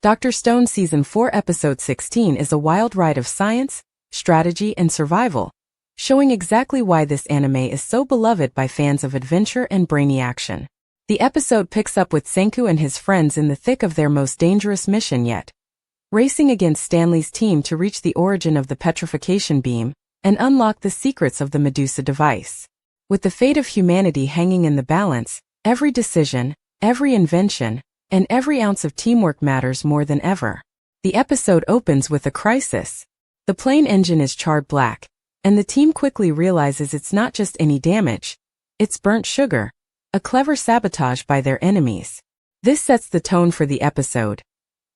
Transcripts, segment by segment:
Dr. Stone Season 4 Episode 16 is a wild ride of science, strategy, and survival, showing exactly why this anime is so beloved by fans of adventure and brainy action. The episode picks up with Senku and his friends in the thick of their most dangerous mission yet, racing against Stanley's team to reach the origin of the petrification beam and unlock the secrets of the Medusa device. With the fate of humanity hanging in the balance, every decision, every invention, and every ounce of teamwork matters more than ever. The episode opens with a crisis. The plane engine is charred black, and the team quickly realizes it's not just any damage, it's burnt sugar, a clever sabotage by their enemies. This sets the tone for the episode.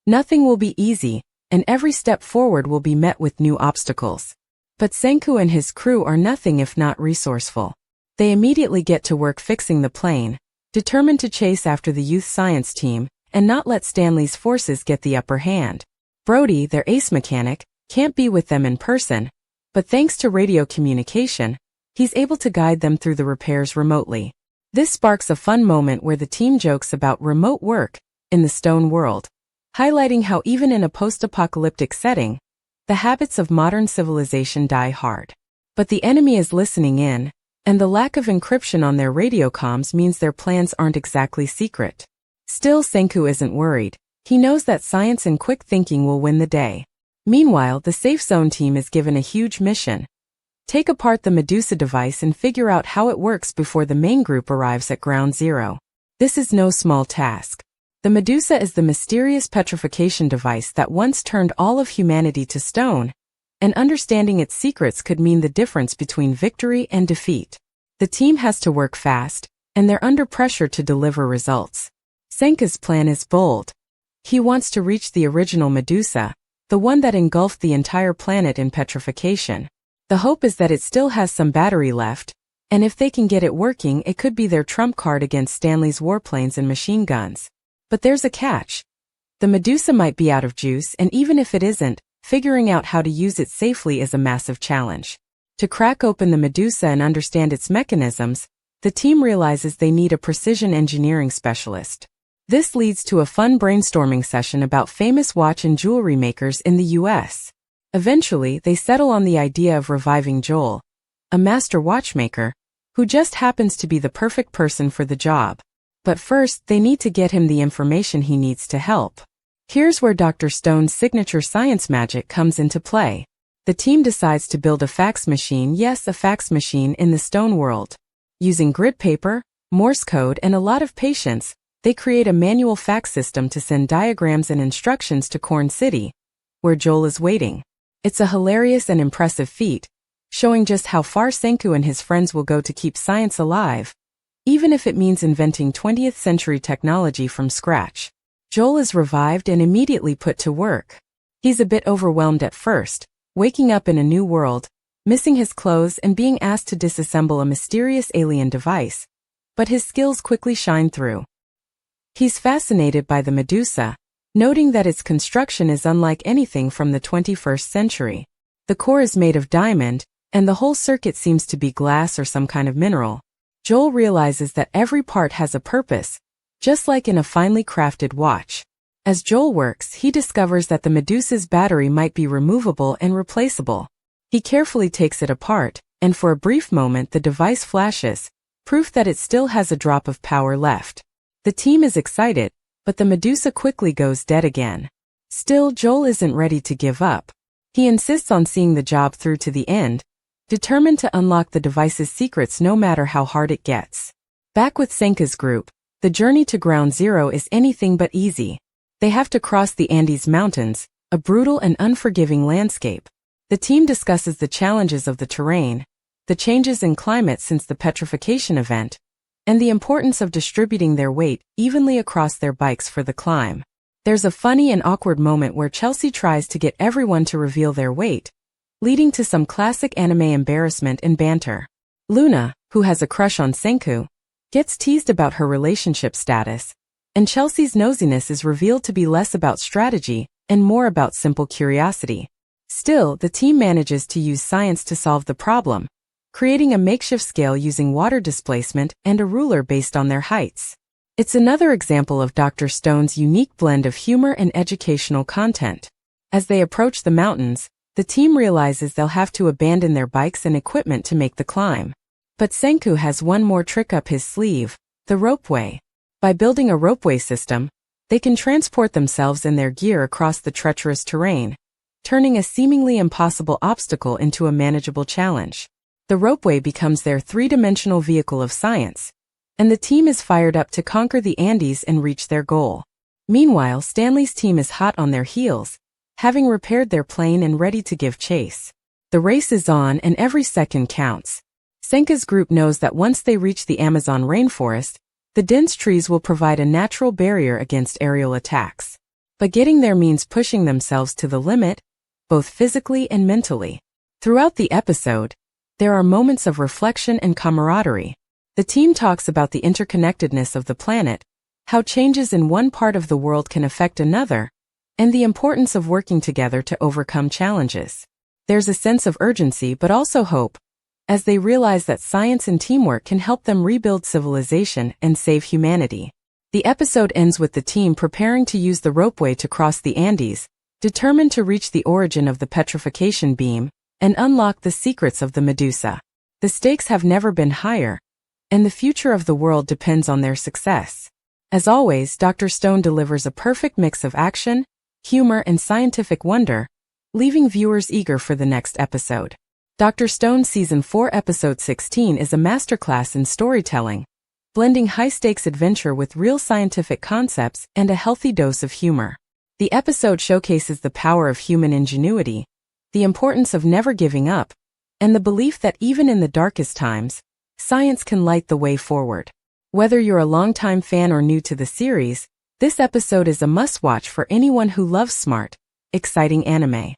Nothing will be easy, and every step forward will be met with new obstacles. But Senku and his crew are nothing if not resourceful. They immediately get to work fixing the plane, determined to chase after the youth science team and not let Stanley's forces get the upper hand. Brody, their ace mechanic, can't be with them in person, but thanks to radio communication, he's able to guide them through the repairs remotely. This sparks a fun moment where the team jokes about remote work in the Stone world, highlighting how even in a post-apocalyptic setting, the habits of modern civilization die hard. But the enemy is listening in, and the lack of encryption on their radio comms means their plans aren't exactly secret. Still, Senku isn't worried. He knows that science and quick thinking will win the day. Meanwhile, the Safe Zone team is given a huge mission. Take apart the Medusa device and figure out how it works before the main group arrives at Ground Zero. This is no small task. The Medusa is the mysterious petrification device that once turned all of humanity to stone, and understanding its secrets could mean the difference between victory and defeat. The team has to work fast, and they're under pressure to deliver results. Senku's plan is bold. He wants to reach the original Medusa, the one that engulfed the entire planet in petrification. The hope is that it still has some battery left, and if they can get it working, it could be their trump card against Stanley's warplanes and machine guns. But there's a catch. The Medusa might be out of juice, and even if it isn't, figuring out how to use it safely is a massive challenge. To crack open the Medusa and understand its mechanisms, the team realizes they need a precision engineering specialist. This leads to a fun brainstorming session about famous watch and jewelry makers in the US. Eventually, they settle on the idea of reviving Joel, a master watchmaker, who just happens to be the perfect person for the job. But first, they need to get him the information he needs to help. Here's where Dr. Stone's signature science magic comes into play. The team decides to build a fax machine, yes, a fax machine in the Stone world. Using grid paper, Morse code, and a lot of patience, they create a manual fax system to send diagrams and instructions to Corn City, where Joel is waiting. It's a hilarious and impressive feat, showing just how far Senku and his friends will go to keep science alive, even if it means inventing 20th century technology from scratch. Joel is revived and immediately put to work. He's a bit overwhelmed at first, waking up in a new world, missing his clothes and being asked to disassemble a mysterious alien device, but his skills quickly shine through. He's fascinated by the Medusa, noting that its construction is unlike anything from the 21st century. The core is made of diamond, and the whole circuit seems to be glass or some kind of mineral. Joel realizes that every part has a purpose, just like in a finely crafted watch. As Joel works, he discovers that the Medusa's battery might be removable and replaceable. He carefully takes it apart, and for a brief moment the device flashes, proof that it still has a drop of power left. The team is excited, but the Medusa quickly goes dead again. Still, Joel isn't ready to give up. He insists on seeing the job through to the end, determined to unlock the device's secrets no matter how hard it gets. Back with Senku's group, the journey to Ground Zero is anything but easy. They have to cross the Andes Mountains, a brutal and unforgiving landscape. The team discusses the challenges of the terrain, the changes in climate since the petrification event, and the importance of distributing their weight evenly across their bikes for the climb. There's a funny and awkward moment where Chelsea tries to get everyone to reveal their weight, leading to some classic anime embarrassment and banter. Luna, who has a crush on Senku, gets teased about her relationship status, and Chelsea's nosiness is revealed to be less about strategy and more about simple curiosity. Still, the team manages to use science to solve the problem, creating a makeshift scale using water displacement and a ruler based on their heights. It's another example of Dr. Stone's unique blend of humor and educational content. As they approach the mountains, the team realizes they'll have to abandon their bikes and equipment to make the climb. But Senku has one more trick up his sleeve, the ropeway. By building a ropeway system, they can transport themselves and their gear across the treacherous terrain, turning a seemingly impossible obstacle into a manageable challenge. The ropeway becomes their three-dimensional vehicle of science, and the team is fired up to conquer the Andes and reach their goal. Meanwhile, Stanley's team is hot on their heels, having repaired their plane and ready to give chase. The race is on and every second counts. Senku's group knows that once they reach the Amazon rainforest, the dense trees will provide a natural barrier against aerial attacks. But getting there means pushing themselves to the limit, both physically and mentally. Throughout the episode, there are moments of reflection and camaraderie. The team talks about the interconnectedness of the planet, how changes in one part of the world can affect another, and the importance of working together to overcome challenges. There's a sense of urgency but also hope, as they realize that science and teamwork can help them rebuild civilization and save humanity. The episode ends with the team preparing to use the ropeway to cross the Andes, determined to reach the origin of the petrification beam and unlock the secrets of the Medusa. The stakes have never been higher, and the future of the world depends on their success. As always, Dr. Stone delivers a perfect mix of action, humor, and scientific wonder, leaving viewers eager for the next episode. Dr. Stone Season 4 Episode 16 is a masterclass in storytelling, blending high-stakes adventure with real scientific concepts and a healthy dose of humor. The episode showcases the power of human ingenuity, the importance of never giving up, and the belief that even in the darkest times, science can light the way forward. Whether you're a longtime fan or new to the series, this episode is a must-watch for anyone who loves smart, exciting anime.